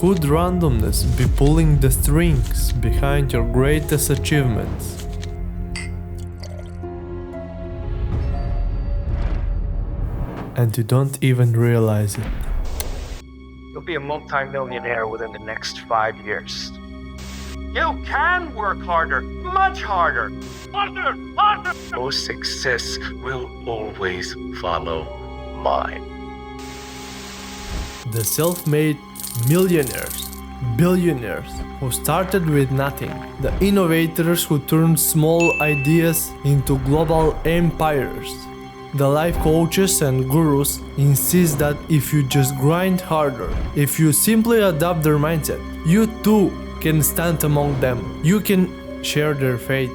Could randomness be pulling the strings behind your greatest achievements? And you don't even realize it. You'll be a multi-millionaire within the next 5 years. You can work harder, much harder. Harder, harder. Your success will always follow mine. The self-made millionaires, billionaires who started with nothing, the innovators who turned small ideas into global empires. The life coaches and gurus insist that if you just grind harder, if you simply adopt their mindset, you too can stand among them. You can share their fate.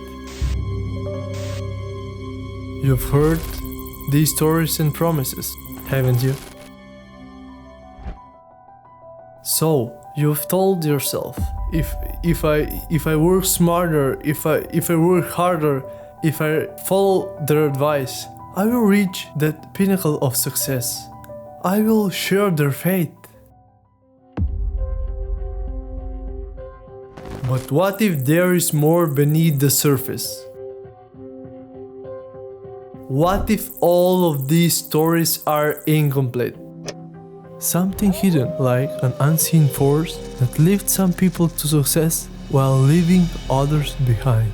You've heard these stories and promises, haven't you? So, you've told yourself, if I work smarter, if I work harder, if I follow their advice, I will reach that pinnacle of success. I will share their fate. But what if there is more beneath the surface? What if all of these stories are incomplete? Something hidden, like an unseen force that lifts some people to success while leaving others behind.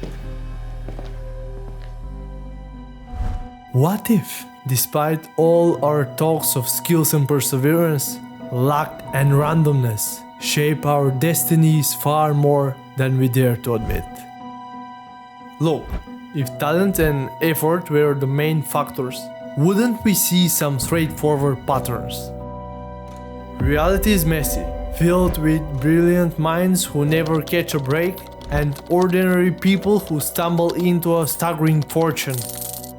What if, despite all our talks of skills and perseverance, luck and randomness shape our destinies far more than we dare to admit? Look, if talent and effort were the main factors, wouldn't we see some straightforward patterns? Reality is messy, filled with brilliant minds who never catch a break and ordinary people who stumble into a staggering fortune.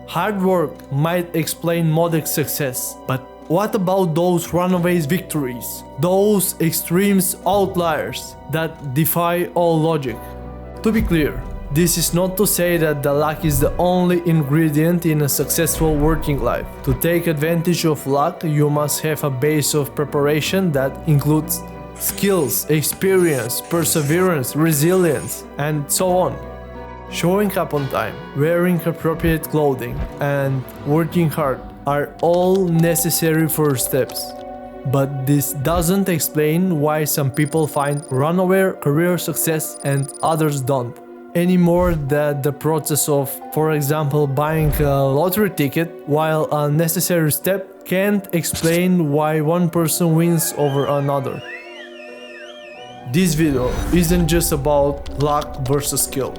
Hard work might explain modest success, but what about those runaways victories? Those extremes outliers that defy all logic? To be clear, this is not to say that the luck is the only ingredient in a successful working life. To take advantage of luck, you must have a base of preparation that includes skills, experience, perseverance, resilience, and so on. Showing up on time, wearing appropriate clothing, and working hard are all necessary first steps. But this doesn't explain why some people find runaway career success and others don't. Any more than the process of, for example, buying a lottery ticket, while a necessary step, can't explain why one person wins over another. This video isn't just about luck versus skill.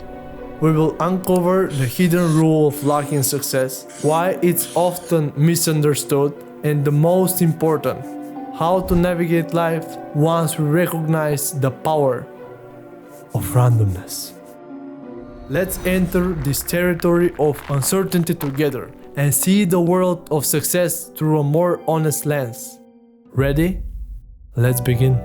We will uncover the hidden rule of luck in success, why it's often misunderstood, and the most important, how to navigate life once we recognize the power of randomness. Let's enter this territory of uncertainty together and see the world of success through a more honest lens. Ready? Let's begin.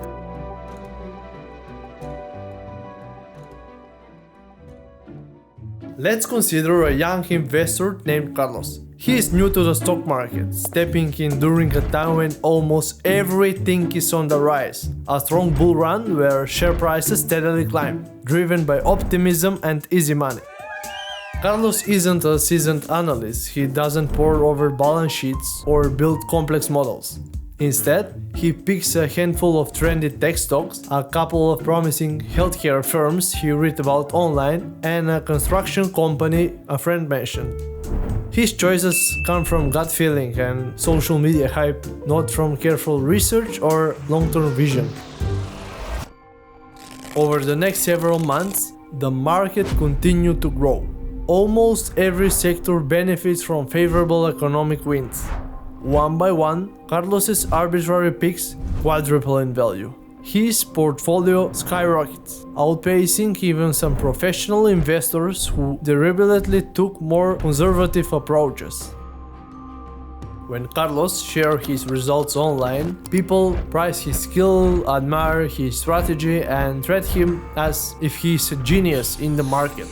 Let's consider a young investor named Carlos. He is new to the stock market, stepping in during a time when almost everything is on the rise. A strong bull run where share prices steadily climb, driven by optimism and easy money. Carlos isn't a seasoned analyst. He doesn't pore over balance sheets or build complex models. Instead, he picks a handful of trendy tech stocks, a couple of promising healthcare firms he read about online, and a construction company a friend mentioned. His choices come from gut feeling and social media hype, not from careful research or long-term vision. Over the next several months, the market continued to grow. Almost every sector benefits from favorable economic winds. One by one, Carlos's arbitrary picks quadruple in value. His portfolio skyrockets, outpacing even some professional investors who deliberately took more conservative approaches. When Carlos shares his results online, people praise his skill, admire his strategy, and treat him as if he's a genius in the market.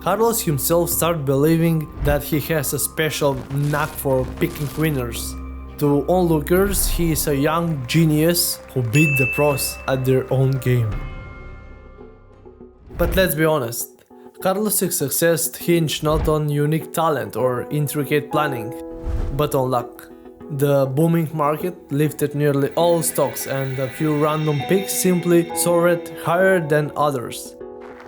Carlos himself started believing that he has a special knack for picking winners. To onlookers, he is a young genius who beat the pros at their own game. But let's be honest, Carlos' success hinged not on unique talent or intricate planning, but on luck. The booming market lifted nearly all stocks and a few random picks simply soared higher than others.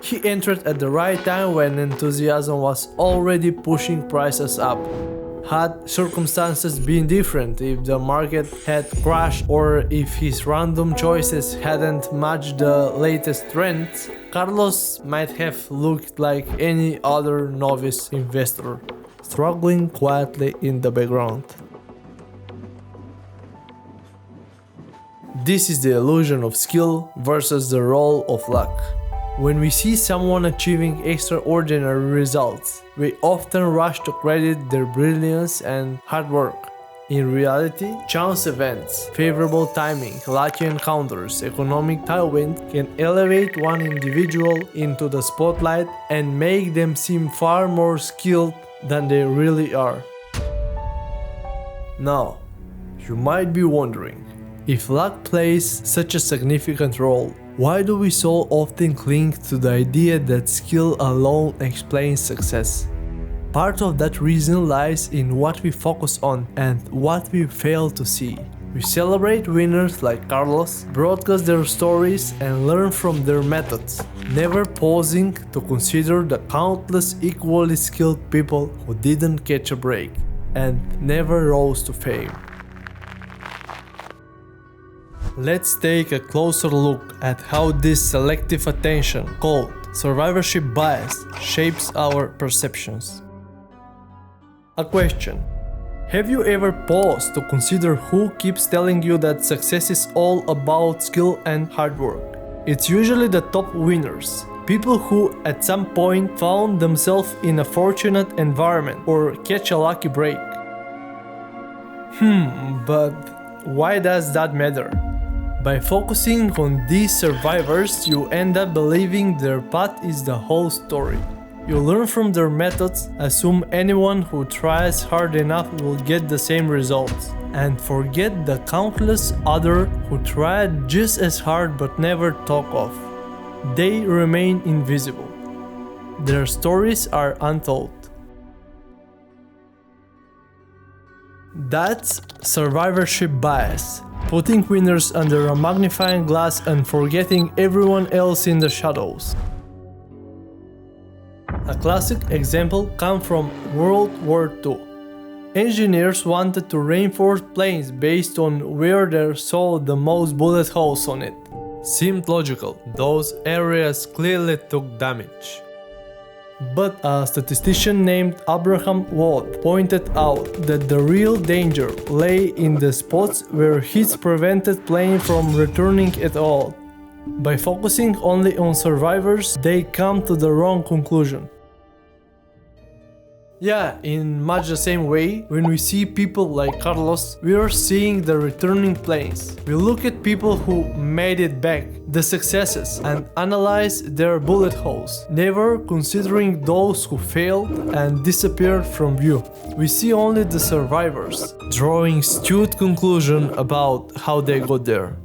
He entered at the right time when enthusiasm was already pushing prices up. Had circumstances been different, if the market had crashed or if his random choices hadn't matched the latest trends, Carlos might have looked like any other novice investor, struggling quietly in the background. This is the illusion of skill versus the role of luck. When we see someone achieving extraordinary results, we often rush to credit their brilliance and hard work. In reality, chance events, favorable timing, lucky encounters, economic tailwind can elevate one individual into the spotlight and make them seem far more skilled than they really are. Now, you might be wondering, if luck plays such a significant role, why do we so often cling to the idea that skill alone explains success? Part of that reason lies in what we focus on and what we fail to see. We celebrate winners like Carlos, broadcast their stories and learn from their methods, never pausing to consider the countless equally skilled people who didn't catch a break and never rose to fame. Let's take a closer look at how this selective attention, called survivorship bias, shapes our perceptions. A question. Have you ever paused to consider who keeps telling you that success is all about skill and hard work? It's usually the top winners, people who at some point found themselves in a fortunate environment or catch a lucky break. But why does that matter? By focusing on these survivors, you end up believing their path is the whole story. You learn from their methods, assume anyone who tries hard enough will get the same results, and forget the countless others who tried just as hard but never talk of. They remain invisible. Their stories are untold. That's survivorship bias. Putting winners under a magnifying glass and forgetting everyone else in the shadows. A classic example comes from World War II. Engineers wanted to reinforce planes based on where they saw the most bullet holes on it. Seemed logical, those areas clearly took damage. But a statistician named Abraham Watt pointed out that the real danger lay in the spots where hits prevented plane from returning at all. By focusing only on survivors, they come to the wrong conclusion. Yeah, in much the same way, when we see people like Carlos, we are seeing the returning planes. We look at people who made it back, the successes, and analyze their bullet holes, never considering those who failed and disappeared from view. We see only the survivors, drawing skewed conclusions about how they got there.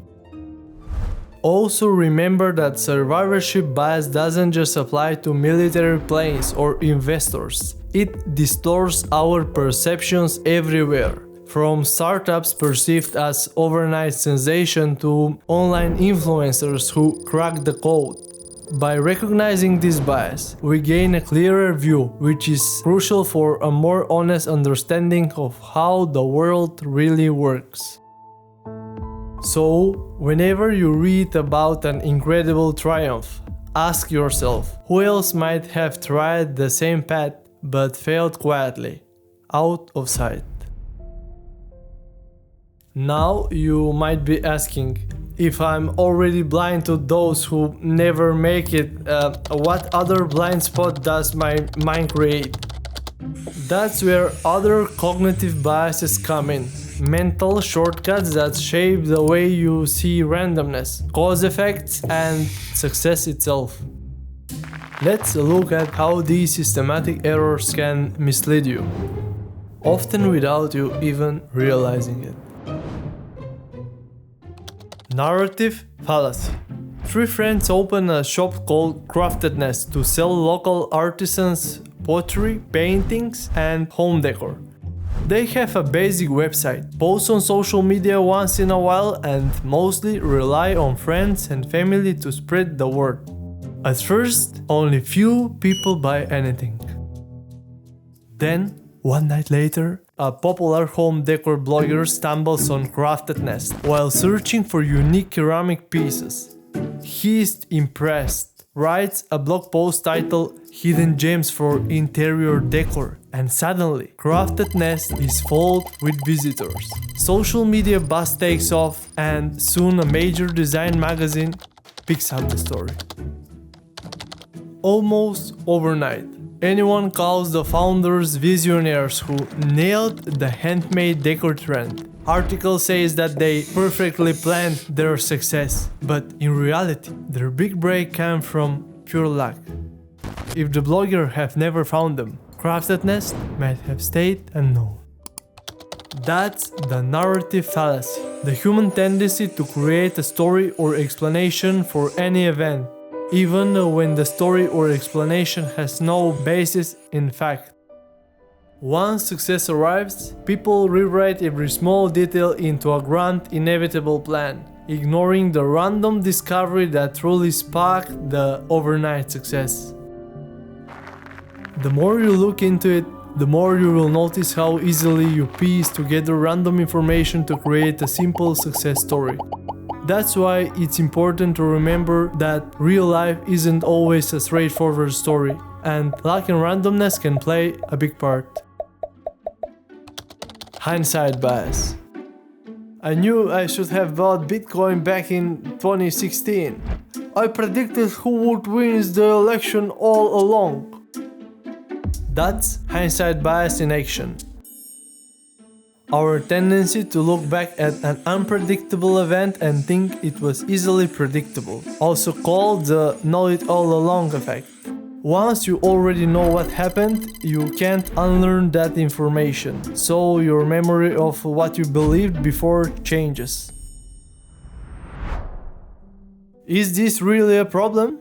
Also remember that survivorship bias doesn't just apply to military planes or investors. It distorts our perceptions everywhere, from startups perceived as overnight sensation to online influencers who crack the code. By recognizing this bias, we gain a clearer view, which is crucial for a more honest understanding of how the world really works. So, whenever you read about an incredible triumph, ask yourself, who else might have tried the same path but failed quietly, out of sight? Now you might be asking, if I'm already blind to those who never make it, what other blind spot does my mind create? That's where other cognitive biases come in. Mental shortcuts that shape the way you see randomness, cause effects, and success itself. Let's look at how these systematic errors can mislead you. often without you even realizing it. Narrative fallacy. Three friends open a shop called Craftedness to sell local artisans, pottery, paintings, and home decor. They have a basic website, post on social media once in a while, and mostly rely on friends and family to spread the word. At first, only few people buy anything. Then, one night later, a popular home decor blogger stumbles on Craftedness while searching for unique ceramic pieces. He is impressed, writes a blog post titled Hidden Gems for Interior Decor, and suddenly Craftedness is full with visitors. Social media buzz takes off, and soon a major design magazine picks up the story. Almost overnight, anyone calls the founders visionaries who nailed the handmade decor trend. Article says that they perfectly planned their success, but in reality, their big break came from pure luck. If the blogger had never found them, Craftedness might have stayed unknown. That's the narrative fallacy, the human tendency to create a story or explanation for any event, even when the story or explanation has no basis in fact. Once success arrives, people rewrite every small detail into a grand inevitable plan, ignoring the random discovery that truly sparked the overnight success. The more you look into it, the more you will notice how easily you piece together random information to create a simple success story. That's why it's important to remember that real life isn't always a straightforward story, and luck and randomness can play a big part. Hindsight bias. I knew I should have bought Bitcoin back in 2016. I predicted who would win the election all along. That's hindsight bias in action. Our tendency to look back at an unpredictable event and think it was easily predictable, also called the know-it-all-along effect. Once you already know what happened, you can't unlearn that information, so your memory of what you believed before changes. Is this really a problem?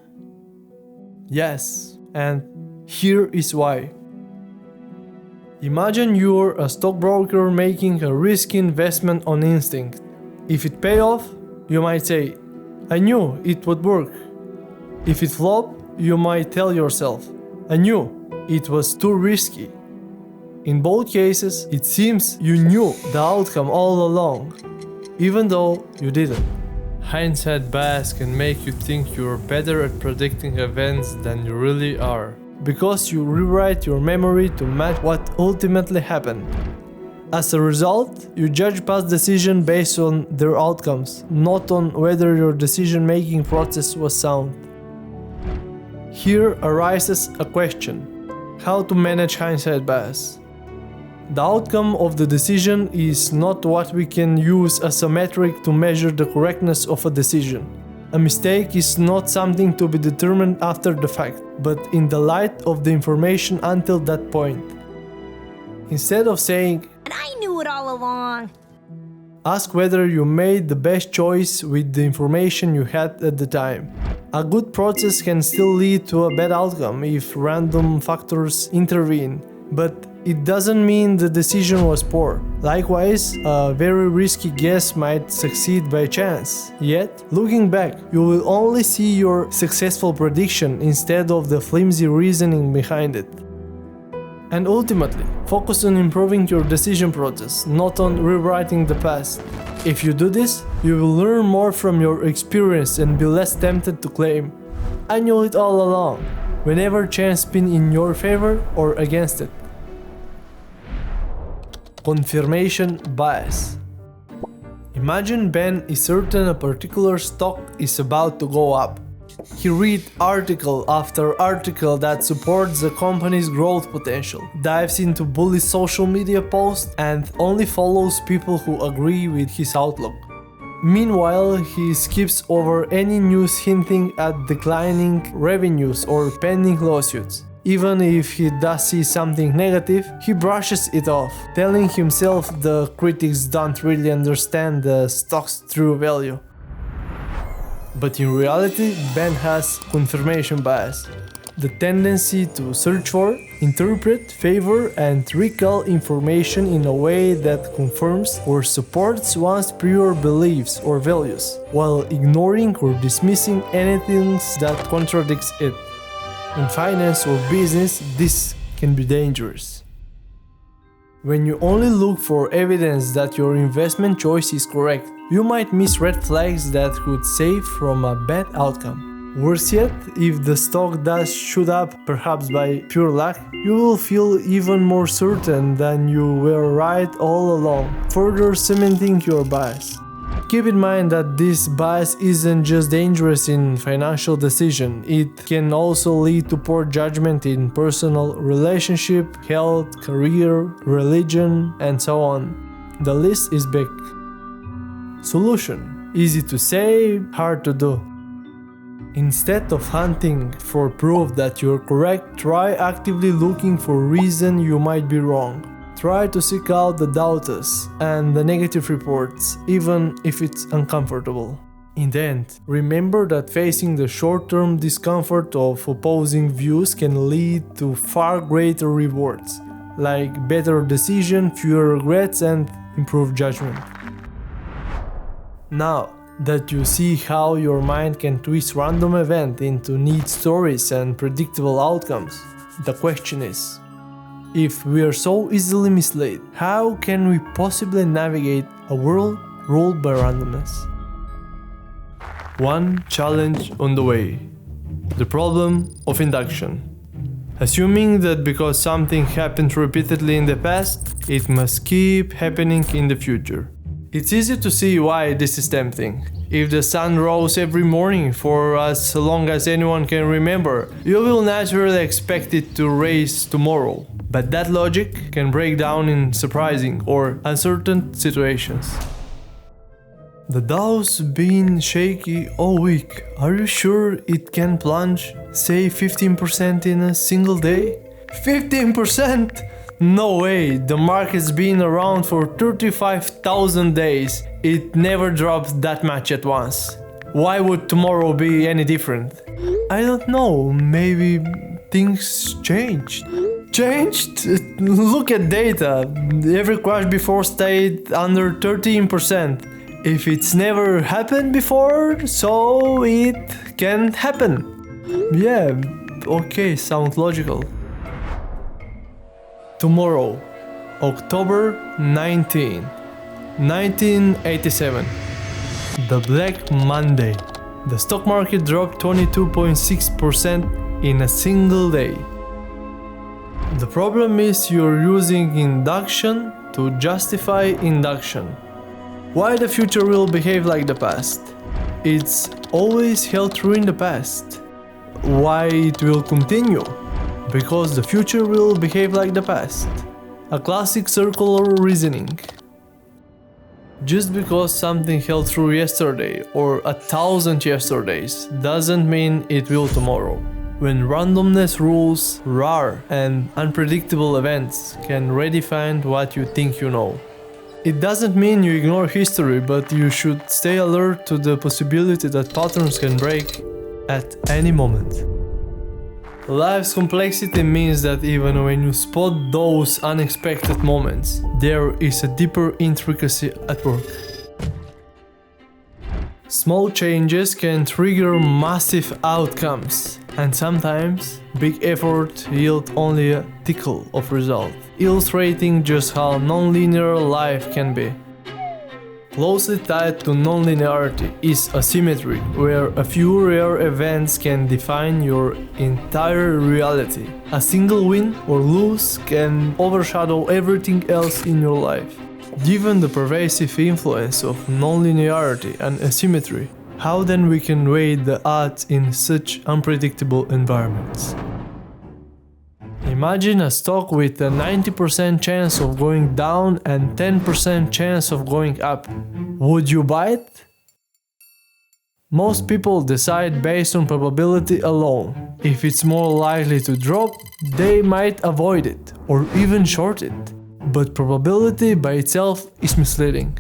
Yes, and here is why. Imagine you're a stockbroker making a risky investment on instinct. If it pays off, you might say, I knew it would work. If it flopped, you might tell yourself, I knew it was too risky. In both cases, it seems you knew the outcome all along, even though you didn't. Hindsight bias can make you think you're better at predicting events than you really are, because you rewrite your memory to match what ultimately happened. As a result, you judge past decisions based on their outcomes, not on whether your decision-making process was sound. Here arises a question: how to manage hindsight bias? The outcome of the decision is not what we can use as a metric to measure the correctness of a decision. A mistake is not something to be determined after the fact, but in the light of the information until that point. Instead of saying, "And I knew it all along," ask whether you made the best choice with the information you had at the time. A good process can still lead to a bad outcome if random factors intervene, but it doesn't mean the decision was poor. Likewise, a very risky guess might succeed by chance. Yet, looking back, you will only see your successful prediction instead of the flimsy reasoning behind it. And ultimately, focus on improving your decision process, not on rewriting the past. If you do this, you will learn more from your experience and be less tempted to claim, I knew it all along, whenever chance spins in your favor or against it. Confirmation bias. Imagine Ben is certain a particular stock is about to go up. He reads article after article that supports the company's growth potential, dives into bullish social media posts, and only follows people who agree with his outlook. Meanwhile, he skips over any news hinting at declining revenues or pending lawsuits. Even if he does see something negative, he brushes it off, telling himself the critics don't really understand the stock's true value. But in reality, Ben has confirmation bias, the tendency to search for, interpret, favor, and recall information in a way that confirms or supports one's prior beliefs or values, while ignoring or dismissing anything that contradicts it. In finance or business, this can be dangerous. When you only look for evidence that your investment choice is correct, you might miss red flags that could save from a bad outcome. Worse yet, if the stock does shoot up, perhaps by pure luck, you will feel even more certain than you were right all along, further cementing your bias. Keep in mind that this bias isn't just dangerous in financial decisions, it can also lead to poor judgment in personal relationship, health, career, religion, and so on. The list is big. Solution: easy to say, hard to do. Instead of hunting for proof that you're correct, try actively looking for reason you might be wrong. Try to seek out the doubters and the negative reports, even if it's uncomfortable. In the end, remember that facing the short-term discomfort of opposing views can lead to far greater rewards, like better decision, fewer regrets, and improved judgment. Now that you see how your mind can twist random events into neat stories and predictable outcomes, the question is, if we are so easily misled, how can we possibly navigate a world ruled by randomness? One challenge on the way: the problem of induction. Assuming that because something happened repeatedly in the past, it must keep happening in the future. It's easy to see why this is tempting. If the sun rose every morning for as long as anyone can remember, you will naturally expect it to rise tomorrow. But that logic can break down in surprising or uncertain situations. The Dow's been shaky all week. Are you sure it can plunge, say 15% in a single day? 15%? No way, the market's been around for 35,000 days. It never dropped that much at once. Why would tomorrow be any different? I don't know, maybe things changed. Changed? Look at data. Every crash before stayed under 13%. If it's never happened before, so it can happen. Yeah, okay, sounds logical. Tomorrow, October 19, 1987. The Black Monday. The stock market dropped 22.6% in a single day. The problem is you're using induction to justify induction. Why the future will behave like the past? It's always held true in the past. Why it will continue? Because the future will behave like the past. A classic circular reasoning. Just because something held true yesterday or 1,000 yesterdays doesn't mean it will tomorrow. When randomness rules, rare and unpredictable events can redefine what you think you know. It doesn't mean you ignore history, but you should stay alert to the possibility that patterns can break at any moment. Life's complexity means that even when you spot those unexpected moments, there is a deeper intricacy at work. Small changes can trigger massive outcomes, and sometimes big effort yields only a tickle of result, illustrating just how nonlinear life can be. Closely tied to nonlinearity is asymmetry, where a few rare events can define your entire reality. A single win or lose can overshadow everything else in your life. Given the pervasive influence of nonlinearity and asymmetry, how then we can weigh the odds in such unpredictable environments? Imagine a stock with a 90% chance of going down and 10% chance of going up. Would you buy it? Most people decide based on probability alone. If it's more likely to drop, they might avoid it or even short it. But probability by itself is misleading.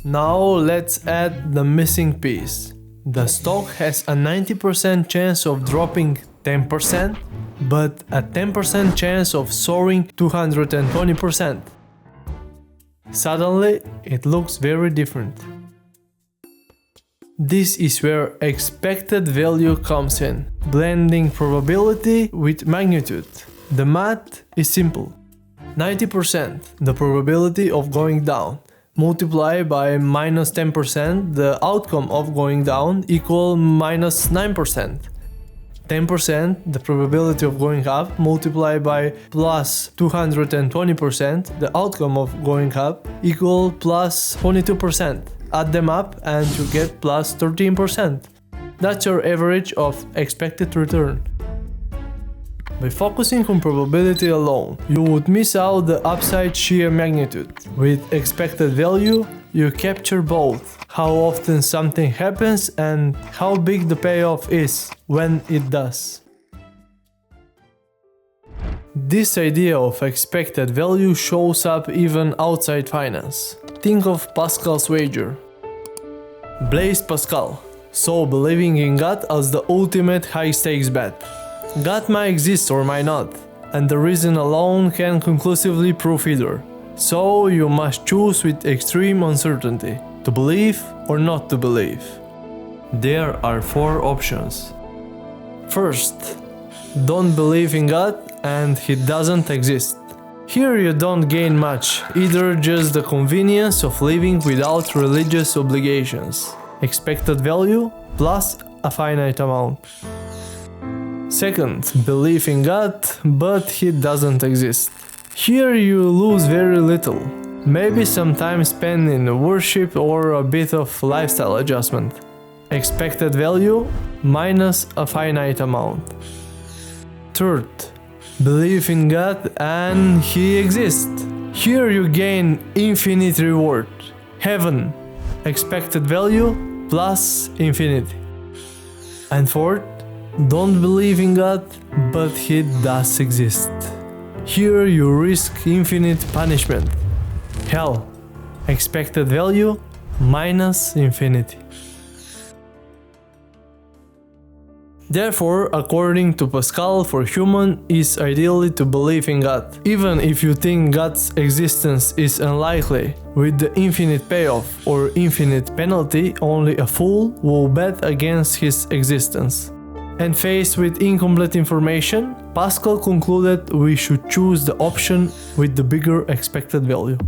Now let's add the missing piece. The stock has a 90% chance of dropping 10%, but a 10% chance of soaring 220%. Suddenly, it looks very different. This is where expected value comes in, blending probability with magnitude. The math is simple. 90%, the probability of going down, multiplied by minus 10%, the outcome of going down equal minus 9%. 10%, the probability of going up, multiplied by plus 220%, the outcome of going up equal plus 22%. Add them up and you get plus 13%. That's your average of expected return. By focusing on probability alone, you would miss out the upside sheer magnitude. With expected value, you capture both how often something happens and how big the payoff is when it does. This idea of expected value shows up even outside finance. Think of Pascal's wager. Blaise Pascal saw believing in God as the ultimate high-stakes bet. God might exist or might not, and the reason alone can conclusively prove either. So you must choose with extreme uncertainty, to believe or not to believe. There are 4 options. First, don't believe in God and He doesn't exist. Here you don't gain much, either just the convenience of living without religious obligations. Expected value plus a finite amount. Second, believe in God, but He doesn't exist. Here you lose very little. Maybe some time spent in worship or a bit of lifestyle adjustment. Expected value minus a finite amount. Third, believe in God and He exists. Here you gain infinite reward. Heaven. Expected value plus infinity. And fourth, don't believe in God, but He does exist. Here you risk infinite punishment. Hell. Expected value minus infinity. Therefore, according to Pascal, for human is ideally to believe in God, even if you think God's existence is unlikely. With the infinite payoff or infinite penalty, only a fool will bet against his existence. And faced with incomplete information, Pascal concluded we should choose the option with the bigger expected value.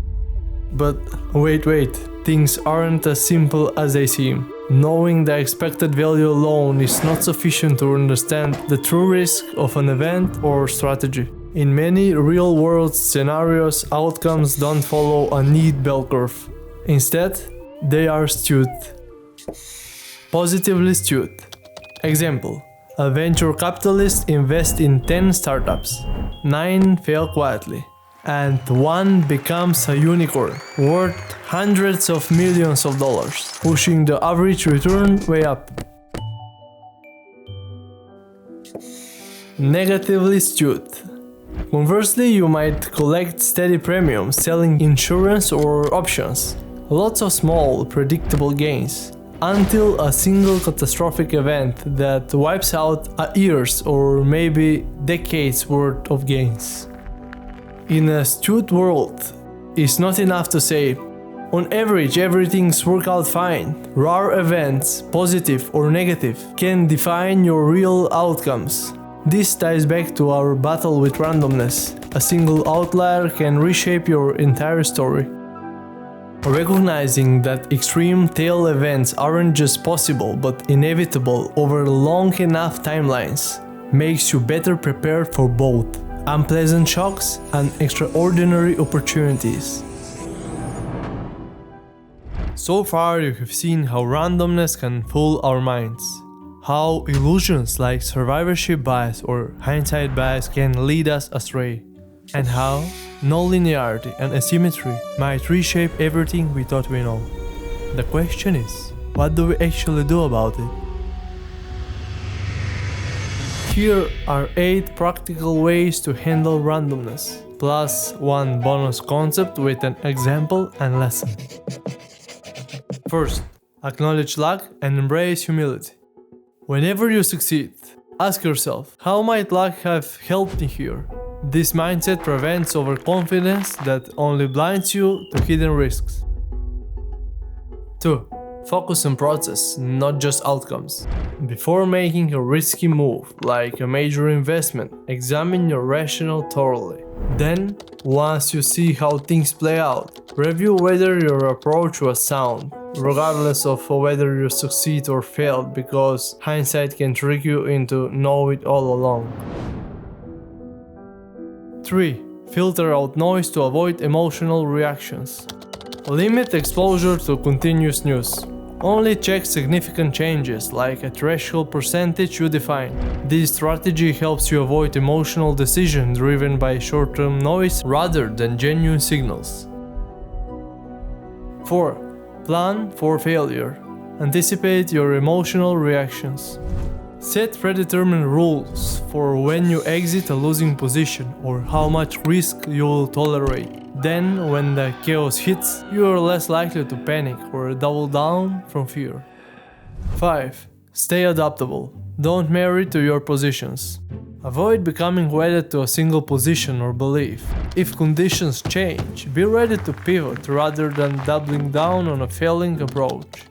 But wait, things aren't as simple as they seem. Knowing the expected value alone is not sufficient to understand the true risk of an event or strategy. In many real-world scenarios, outcomes don't follow a neat bell curve. Instead, they are skewed. Positively skewed. Example: a venture capitalist invests in 10 startups. 9 fail quietly, and 1 becomes a unicorn, worth hundreds of millions of dollars, pushing the average return way up. Negatively skewed. Conversely, you might collect steady premiums selling insurance or options. Lots of small, predictable gains, until a single catastrophic event that wipes out a years or maybe decades worth of gains. In a skewed world, it's not enough to say, on average everything's worked out fine. Rare events, positive or negative, can define your real outcomes. This ties back to our battle with randomness. A single outlier can reshape your entire story. Recognizing that extreme tail events aren't just possible but inevitable over long enough timelines makes you better prepared for both unpleasant shocks and extraordinary opportunities. So far you have seen how randomness can fool our minds, how illusions like survivorship bias or hindsight bias can lead us astray, and how nonlinearity and asymmetry might reshape everything we thought we know. The question is, what do we actually do about it? Here are 8 practical ways to handle randomness, plus 1 bonus concept with an example and lesson. First, acknowledge luck and embrace humility. Whenever you succeed, ask yourself, how might luck have helped me here? This mindset prevents overconfidence that only blinds you to hidden risks. 2. Focus on process, not just outcomes. Before making a risky move, like a major investment, examine your rationale thoroughly. Then, once you see how things play out, review whether your approach was sound, regardless of whether you succeed or failed, because hindsight can trick you into know it all along. 3. Filter out noise to avoid emotional reactions. Limit exposure to continuous news. Only check significant changes, like a threshold percentage you define. This strategy helps you avoid emotional decisions driven by short-term noise rather than genuine signals. 4. Plan for failure. Anticipate your emotional reactions. Set predetermined rules for when you exit a losing position or how much risk you will tolerate. Then, when the chaos hits, you are less likely to panic or double down from fear. 5. Stay adaptable. Don't marry to your positions. Avoid becoming wedded to a single position or belief. If conditions change, be ready to pivot rather than doubling down on a failing approach.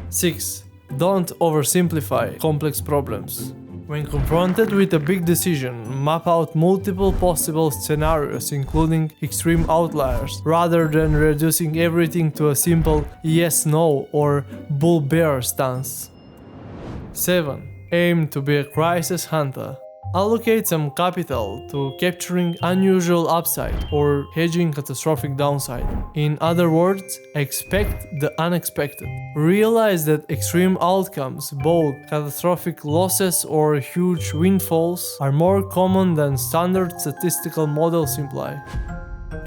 6. Don't oversimplify complex problems. When confronted with a big decision, map out multiple possible scenarios, including extreme outliers, rather than reducing everything to a simple yes-no or bull-bear stance. 7. Aim to be a crisis hunter. Allocate some capital to capturing unusual upside or hedging catastrophic downside. In other words, expect the unexpected. Realize that extreme outcomes, both catastrophic losses or huge windfalls, are more common than standard statistical models imply.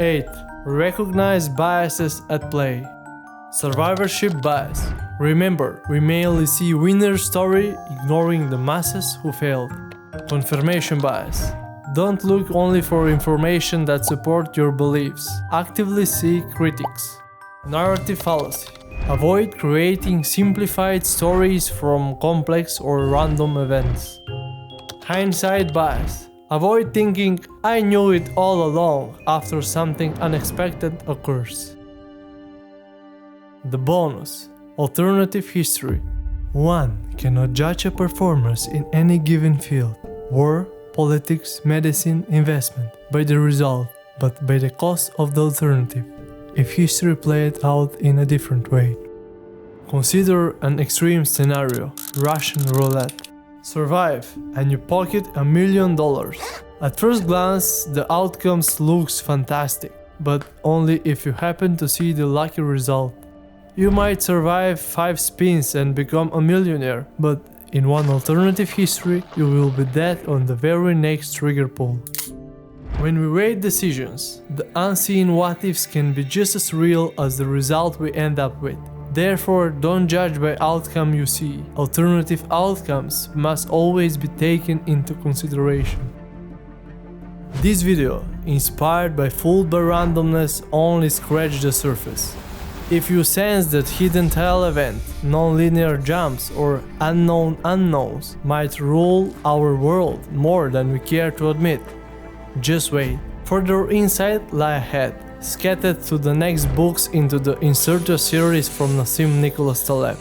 8. Recognize biases at play. Survivorship bias. Remember, we mainly see winner story, ignoring the masses who failed. Confirmation bias. Don't look only for information that support your beliefs. Actively seek critics. Narrative fallacy. Avoid creating simplified stories from complex or random events. Hindsight bias. Avoid thinking, I knew it all along after something unexpected occurs. The bonus. Alternative history. One cannot judge a performance in any given field, war, politics, medicine, investment, by the result, but by the cost of the alternative, if history played out in a different way. Consider an extreme scenario, Russian roulette. Survive and you pocket $1 million. At first glance, the outcomes looks fantastic, but only if you happen to see the lucky result. You might survive 5 spins and become a millionaire, but in one alternative history, you will be dead on the very next trigger pull. When we weigh decisions, the unseen what-ifs can be just as real as the result we end up with. Therefore, don't judge by outcome you see. Alternative outcomes must always be taken into consideration. This video, inspired by Fooled by Randomness, only scratched the surface. If you sense that hidden tail event, non-linear jumps, or unknown unknowns might rule our world more than we care to admit, just wait. Further insight lie ahead, scattered to the next books into the Incerto series from Nassim Taleb.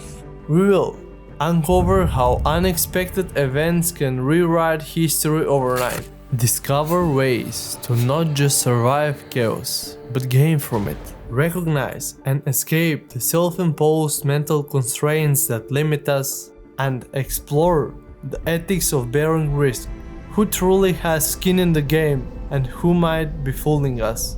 We will uncover how unexpected events can rewrite history overnight. Discover ways to not just survive chaos, but gain from it. Recognize and escape the self-imposed mental constraints that limit us, and explore the ethics of bearing risk. Who truly has skin in the game and who might be fooling us?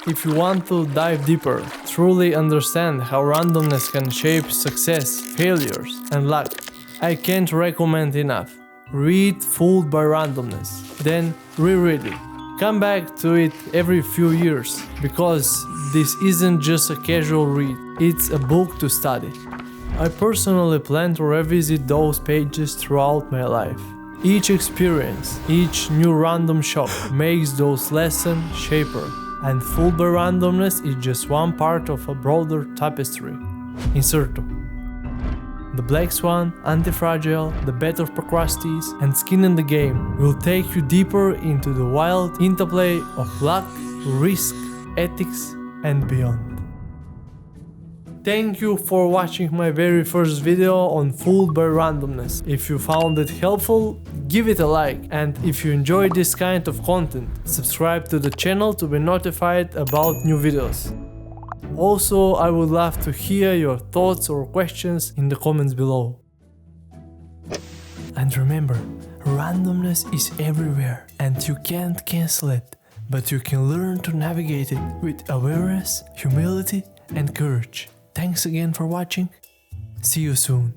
If you want to dive deeper, truly understand how randomness can shape success, failures, and luck, I can't recommend enough. Read Fooled by Randomness, then reread it. Come back to it every few years, because this isn't just a casual read, it's a book to study. I personally plan to revisit those pages throughout my life. Each experience, each new random shock makes those lessons shaper, and fooled by randomness is just one part of a broader tapestry. Incerto. The Black Swan, Anti-Fragile, The Bet of Procrustes, and Skin in the Game will take you deeper into the wild interplay of luck, risk, ethics, and beyond. Thank you for watching my very first video on Fooled by Randomness. If you found it helpful, give it a like, and if you enjoy this kind of content, subscribe to the channel to be notified about new videos. Also, I would love to hear your thoughts or questions in the comments below. And remember, randomness is everywhere and you can't cancel it, but you can learn to navigate it with awareness, humility, and courage. Thanks again for watching. See you soon.